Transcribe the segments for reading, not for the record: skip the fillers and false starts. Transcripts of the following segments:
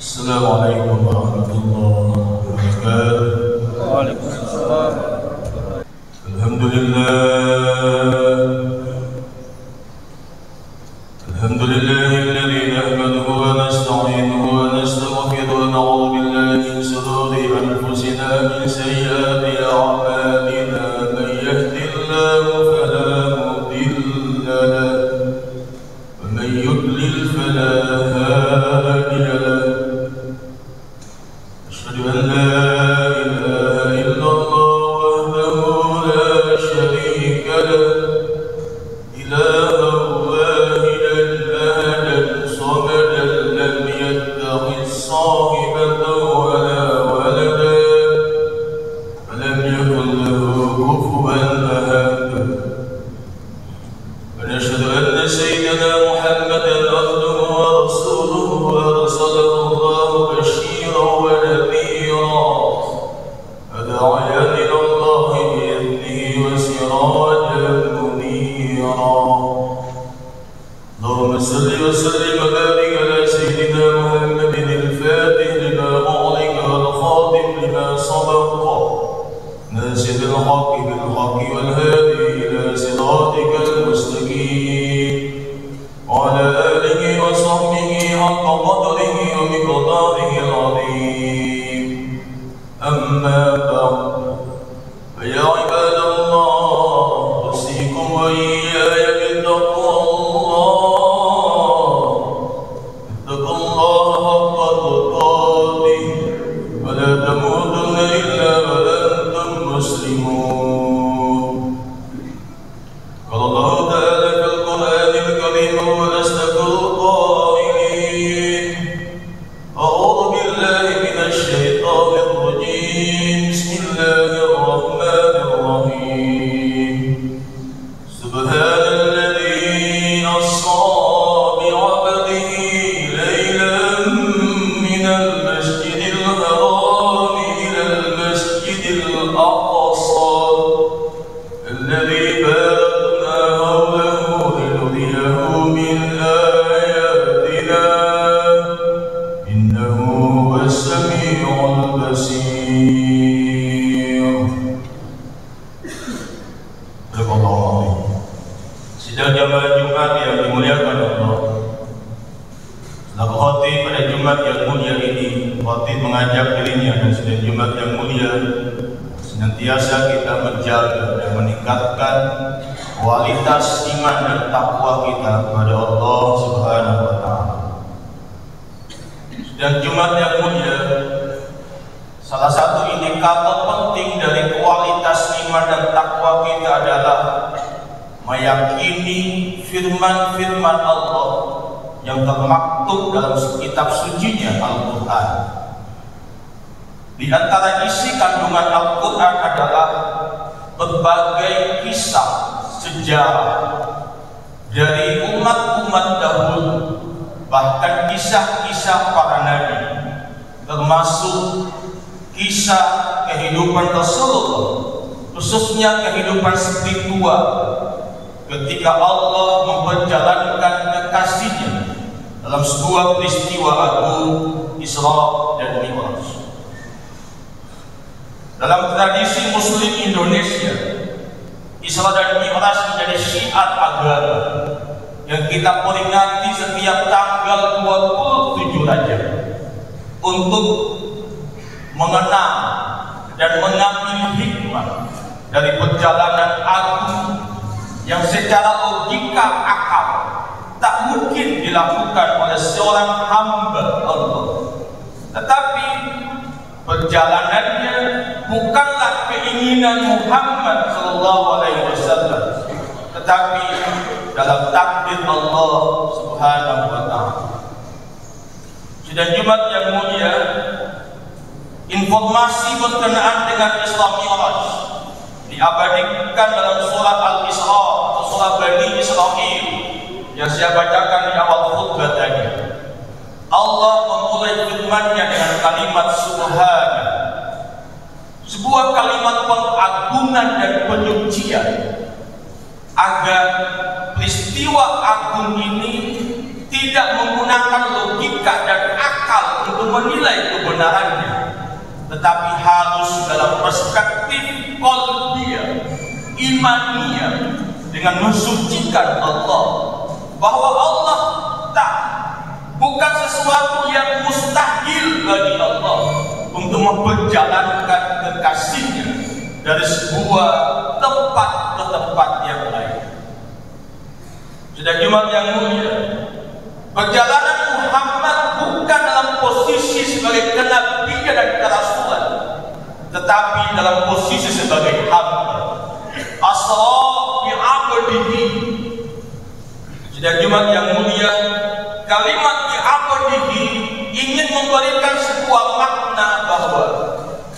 Assalamualaikum warahmatullahi wabarakatuh. Waalaikumsalam. Alhamdulillahilladzi nahmaduhu wa nasta'inuhu wa nastaghfiruhu wa na'udzu billahi min shururi anfusina min sayyiati a'malina man yahdihillahu fala mudilla lahu wa man yudlil fala hadiya lahu. Asyhadu an la ilaha illallah wahdahu la syarika lahu ilahan wahidan ahadan samadan lam yattakhidh sahibatan wala waladan wa lam yakul lahu kufuwan ahad. Wa nashhadu anna sayyidana Muhammadan abduhu wa rasuluhu arsalahu Allahu bashiran wa nadhira da'iyan ila Allahi bi'idhnihi wa sirajan munira. اللهم صل وسلم وبارك على سيدنا محمد الفاتح لما أغلق والخاتم لما سبق ناصر الحق بالحق والهادي إلى صراطك المستقيم وعلى آله وصحبه حق قدره ومقداره العظيم. أما بعد فيا عباد الله أوصيكم وإياي بتقوى الله. اتقوا الله حق تقاته ولا تموتن إلا وأنتم مسلمون. قال الله تعالى في القرآن الكريم وهو أصدق القائلين: أعوذ بالله من الشيطان الرجيم. بسم الله الرحمن الرحيم. سبحان الذي أسرى بعبده ليلا من المسجد الحرام إلى المسجد الأقصى الذي باركنا حوله لنريه من آياتنا إنه هو السميع البصير. Sidang jamaah Jumat yang dimuliakan Allah, selaku khotib pada Jumat yang mulia ini, khotib mengajak dirinya dan sidang Jumat yang mulia senantiasa kita menjaga dan meningkatkan kualitas iman dan takwa kita kepada Allah Subhanahu wa Ta'ala. Sidang Jumat yang mulia, salah satu indikator penting dari kualitas iman dan takwa kita adalah meyakini firman-firman Allah yang termaktub dalam kitab sucinya Al-Quran. Di antara isi kandungan Al-Quran adalah berbagai kisah sejarah dari umat-umat dahulu, bahkan kisah-kisah para nabi, termasuk kisah kehidupan Rasulullah, khususnya kehidupan spiritual ketika Allah memperjalankan kekasihnya dalam sebuah peristiwa agung Isra dan Mi'raj. Dalam tradisi Muslim Indonesia, Isra dan Mi'raj menjadi syiar agama yang kita peringati setiap tanggal 27 Rajab untuk mengenang dan mengambil hikmah dari perjalanan agung yang secara logika akal tak mungkin dilakukan oleh seorang hamba Allah. Tetapi perjalanannya bukanlah keinginan Muhammad SAW, tetapi dalam takdir Allah Subhanahu wa Ta'ala. Sidang Jumat yang mulia, informasi berkenaan dengan Isra Mi'raj diabadikan dalam surat Al-Isra atau surat Bani Israil yang saya bacakan di awal khutbah tadi. Allah memulai firman-Nya dengan kalimat Subhana, sebuah kalimat pengagungan dan penyucian, agar peristiwa agung ini tidak menggunakan logika dan akal untuk tetapi harus dalam perspektif qalbiyah, imaniyah, dengan mensucikan Allah, bahwa Allah tak bukan sesuatu yang mustahil bagi Allah untuk memperjalankan kekasihnya dari sebuah tempat ke tempat yang lain. Sudah Jumat yang mulia, perjalanan Muhammad bukan dalam posisi sebagai kenabian dan kerasulan, tetapi dalam posisi sebagai hamba. Asra bi abdihi. Sudah Jumat yang mulia, kalimat bi abdihi ingin memberikan sebuah makna bahwa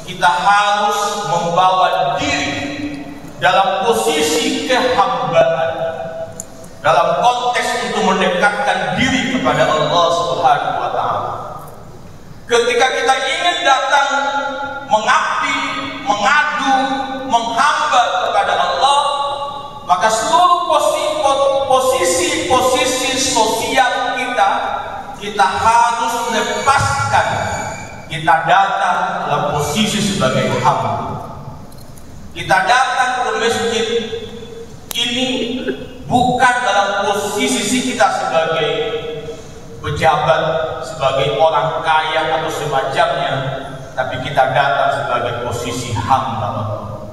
kita harus membawa diri dalam posisi kehambaan, dalam konteks untuk mendekatkan diri kepada Allah Subhanahu wa Ta'ala. Ketika kita ingin datang mengabdi, mengadu, menghamba kepada Allah, maka seluruh posisi sosial kita harus lepaskan. Kita datang dalam posisi sebagai hamba. Kita datang ke masjid ini bukan dalam posisi kita sebagai pejabat, sebagai orang kaya atau semacamnya, tapi kita datang sebagai posisi hamba Allah.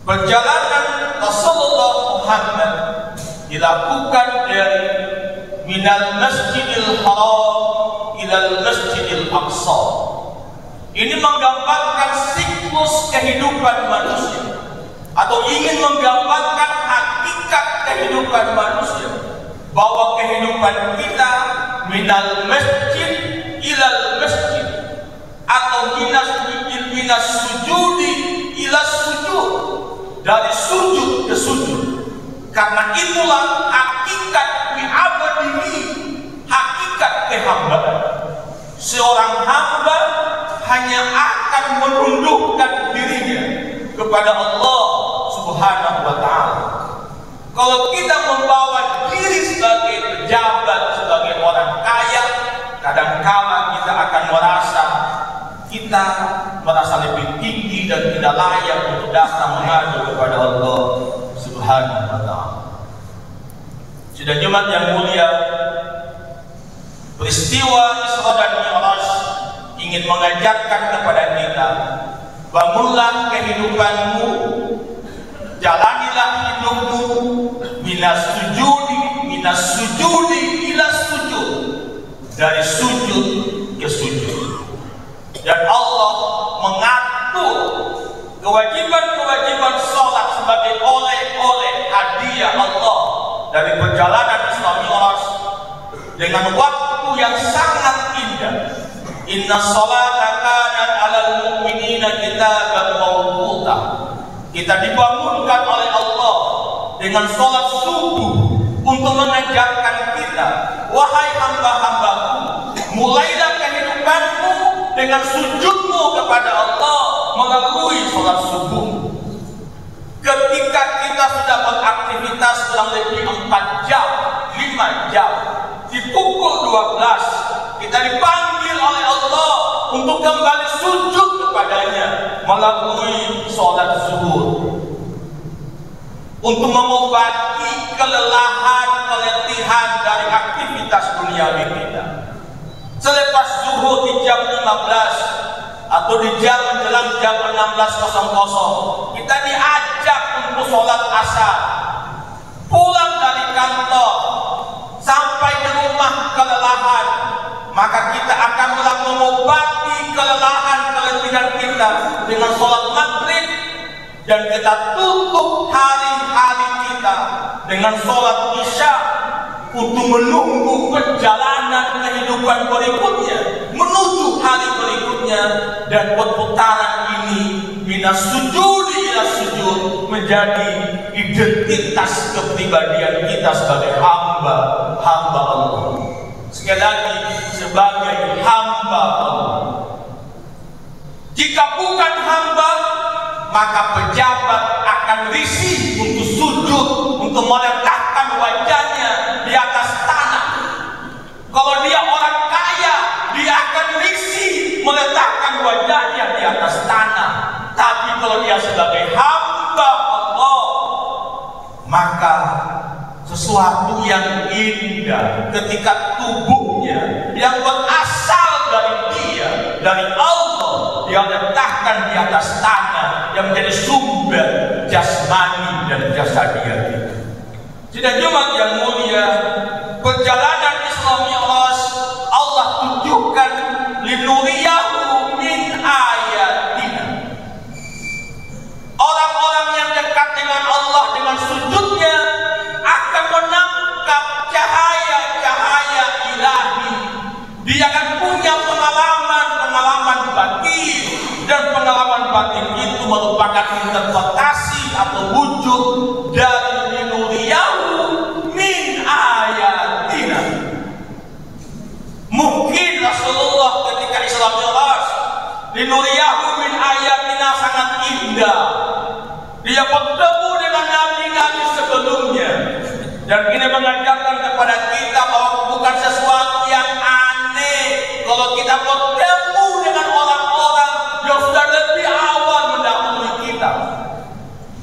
Perjalanan Rasulullah Muhammad dilakukan dari minal masjidil haram ilal masjidil aqsa. Ini menggambarkan siklus kehidupan manusia, atau ingin menggambarkan hakikat kehidupan manusia, bahwa kehidupan kita minal masjid ilal masjid, atau minas sujudi ilas sujud, dari sujud ke sujud. Karena itulah hakikat bi'abadihi, hakikat kehambaan. Seorang hamba hanya akan menundukkan dirinya kepada Allah Subhanahu wa Ta'ala. Kalau kita membawa diri sebagai pejabat, sebagai orang kaya, kadang-kala kita akan merasa lebih tinggi dan tidak layak untuk datang mengadu kepada Allah Subhanahu wa Ta'ala. Sudah Jumat yang mulia, peristiwa Isra dan Mi'raj ingin mengajarkan kepada kita, bangunlah kehidupanmu, jalanilah hidupmu minas sujudi ilas sujud, dari sujud ke sujud. Dan Allah mengatur kewajiban sholat sebagai oleh-oleh hadiah Allah dari perjalanan Isra Mi'raj dengan waktu yang sangat indah. Inna sholata kanat 'alal mu'minina kitaban mawquta. Kita dibangunkan oleh Allah dengan sholat subuh untuk mengajarkan kita, wahai hamba-hambaku, mulailah kehidupanmu dengan sujudmu kepada Allah melalui sholat subuh. Ketika kita sudah beraktivitas kurang lebih 4 jam, 5 jam, di pukul 12 kita dipanggil oleh Allah untuk kembali sujud kepadanya melalui sholat zuhur, untuk mengobati kelelahan, keletihan dari aktivitas duniawi kita. Selepas zuhur di jam 15 atau di jam menjelang jam 16.00, kita diajak untuk sholat asar. Pulang dari kantor sampai di rumah kelelahan, maka kita akan mulai mengobati kelelahan, keletihan kita dengan sholat maghrib, dan kita tutup hari-hari kita dengan sholat isya untuk menunggu perjalanan kehidupan berikutnya menuju hari berikutnya. Dan perputaran ini minas sujudi ila sujud menjadi identitas kepribadian kita sebagai hamba Allah. Sekali lagi, sebagai hamba Allah. Jika bukan hamba, maka pejabat akan risih untuk sujud, untuk meletakkan wajahnya di atas tanah. Kalau dia orang kaya, dia akan risih meletakkan wajahnya kalau dia sebagai hamba Allah, maka sesuatu yang indah ketika tubuhnya yang berasal dari dia, dari Allah, dia letakkan di atas tanah yang menjadi sumber jasmani dan jasadiah kita. Sidang Jumat yang mulia, perjalanan Isra Mi'raj Allah tunjukkan linuriyahu min ayatina. Orang-orang yang dekat dengan Allah dengan sujudnya akan menangkap cahaya-cahaya ilahi. Dia akan punya pengalaman batin, dan pengalaman batin itu merupakan interpretasi atau wujud dari linuriyahu min ayatina. Mungkin Rasulullah ketika Isra Mi'raj, linuriyahu min ayatina sangat indah. Dia bertemu dengan nabi-nabi sebelumnya, dan ini mengajarkan kepada kita bahwa bukan sesuatu yang aneh kalau kita bertemu dengan orang-orang yang sudah lebih awal mendahului kita.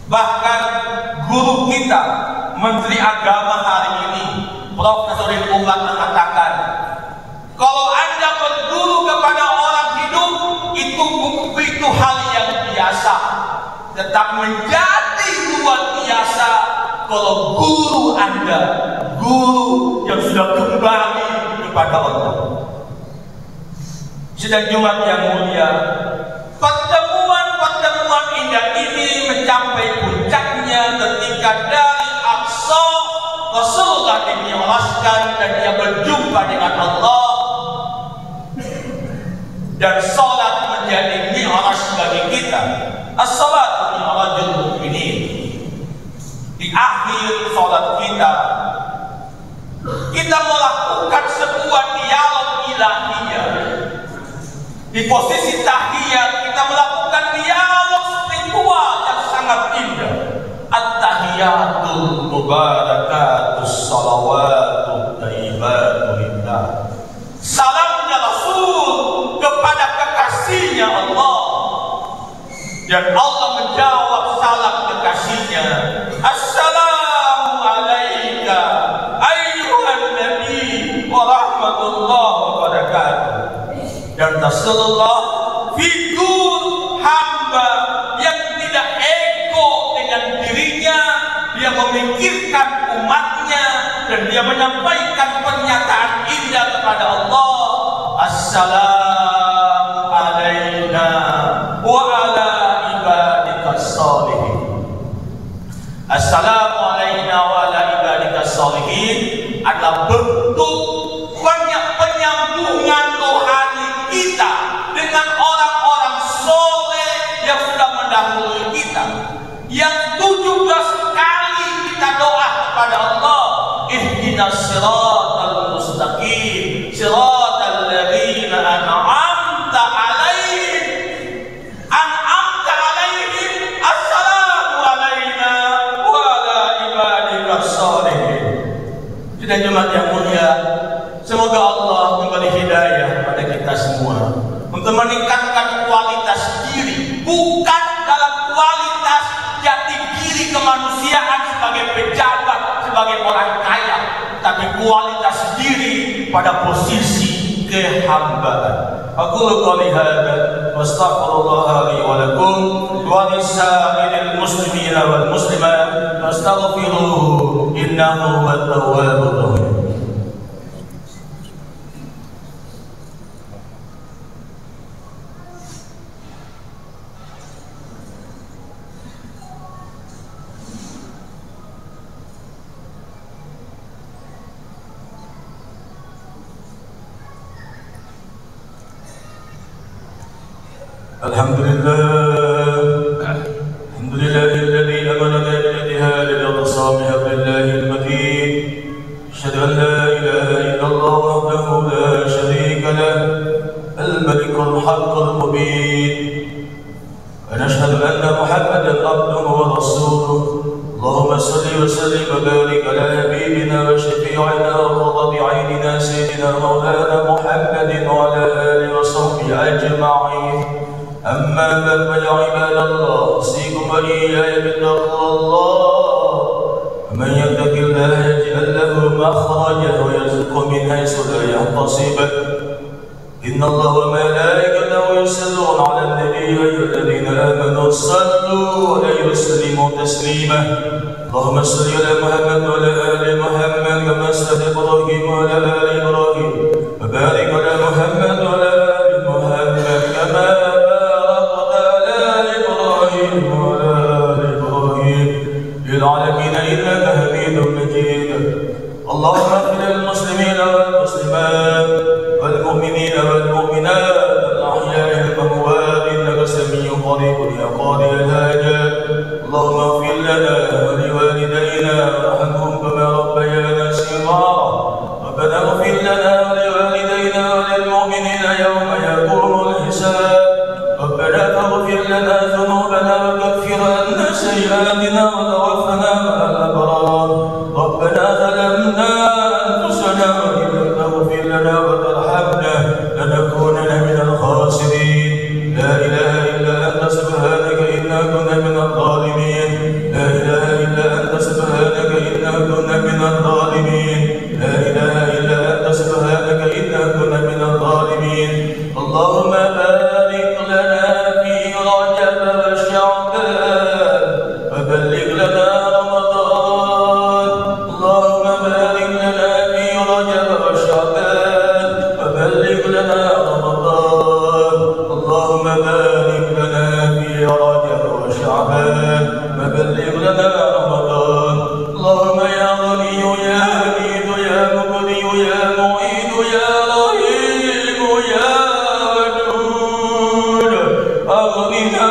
Bahkan guru kita, Menteri Agama hari ini, Prof. Nasruddin Umar, mengatakan, kalau Anda berguru kepada orang hidup, itu hal yang biasa. Tetap menjadi luar biasa kalau guru Anda, guru yang sudah kembali kepada Allah. Sidang Jumat yang mulia, pertemuan indah ini mencapai puncaknya ketika dari Aqsa Rasulullah dimi'rajkan dan dia berjumpa dengan Allah, dan salat menjadi mi'raj bagi kita. As-salatu mi'rajul mu'minin. Di akhir salat kita melakukan sebuah dialog ilahiyah. Di posisi tahiyat kita melakukan dialog spiritual yang sangat indah. At-tahiyatul mubarakatus salawatut thayyibatu lillah. Salamnya Rasul kepada kekasihnya Allah, dan Allah menjawab salam kekasihnya, Assalamu alaika ayyuhan nabi wa rahmatullahi wa barakatuh. Dan Rasulullah figur hamba yang tidak ego dengan dirinya, dia memikirkan umatnya, dan dia menyampaikan pernyataan indah kepada Allah, Assalamu alaina wa ala ibadikas sholihin. Assalamu alaina wa ala ibadikas sholihin adalah bentuk penyambungan rohani kita dengan orang-orang soleh yang sudah mendahului kita. Yang 17 kali kita doa kepada Allah, ihdinas siratal mustaqim siratal ladzina an'amta alaihim assalamu alaina wa ala ibadikas sholihin. Sidang Jumat yang mulia, semoga Allah memberi hidayah pada kita semua untuk meningkatkan kualitas diri, bukan dalam kualitas jati diri kemanusiaan sebagai pejabat, sebagai orang kaya, tapi kualitas diri pada posisi kehambaan. Aqulu qouli hadza wa astaghfirullah li wa lakum wa lisa'iril muslimina wal muslimat fastaghfiruhu innahu huwat tawwabur rahim. Alhamdulillahilladzi amanana bil jihad bi aqsami hablillahil matin. Asyhadu an la ilaha illallah wahdahu la syarika lah, al-malikul haqqul mubin. Wa nashhadu anna Muhammadan abduhu wa rasuluh. Allahumma shalli wa sallim wa barik ala habibina wa syafi'ina wa qurrati a'yunina sayyidina maulana Muhammadin wa ala alihi wa sahbihi ajma'in. أما بعد فيا عباد الله أوصيكم وإياي بتقوى الله ومن يتق الله يجعل له مخرجا ويرزقه من حيث لا يحتسب إن الله وملائكته يصلون على النبي يا أيها الذين آمنوا صلوا عليه وسلموا تسليما اللهم صل على محمد وعلى آل محمد كما صليت على إبراهيم وعلى آل إبراهيم وبارك على محمد وعلى آل محمد كما باركت على إبراهيم وعلى آل إبراهيم في العالمين إنك حميد مجيد اللهم اغفر للمسلمين والمسلمات والمؤمنين والمؤمنات الأحياء والأموات إنك سميع قريب يا قاضي الحاجات اللهم اغفر لنا ولوالدينا وارحمهم كما ربيانا صغارا ربنا اغفر لنا ولوالدينا وللمؤمنين يوم يقوم الحساب ربنا فاغفر لنا ذنوبنا وكفر عنا سيئاتنا وتوفنا مع الأبرار ربنا ظلمنا أنفسنا وإن لم تغفر لنا وترحمنا لنكونن من الخاسرين لا إله إلا أنت سبحانك إنا كنا من الظالمين لا إله إلا أنت سبحانك إنا كنا من الظالمين لا إله إلا أنت سبحانك إنا كنا من الظالمين اللهم بارك لنا في رجب وشعبان وبلغ لنا رمضان اللهم بارك لنا في رجب وشعبان وبلغ لنا رمضان اللهم بارك لنا في رجب وشعبان وبلغ لنا رمضان اللهم يا غني يا حميد يا مغني يا معين يا رحيم يا ودود أغننا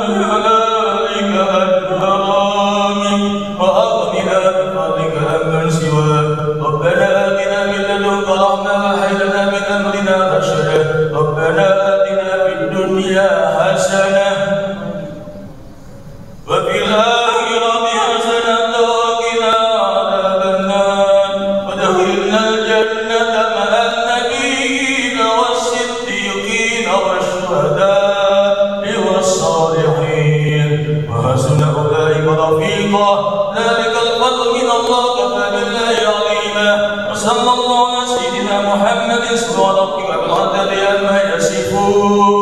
بحلالك عن حرامك وأغننا بفضلك عمن سواك ربنا آتنا من لدنك رحمة وهب لنا من أمرنا رشدا ربنا آتنا في الدنيا حسنة وفي الآخرة حسنة وقنا عذاب النار وادخلنا الجنة مع النبيين والصديقين والشهداء والصالحين وحسن أولئك رفيقا ذلك الفضل من الله كفى بالله عليما وصلى الله على سيدنا محمد سبحان ربك بالعدد عما يصفون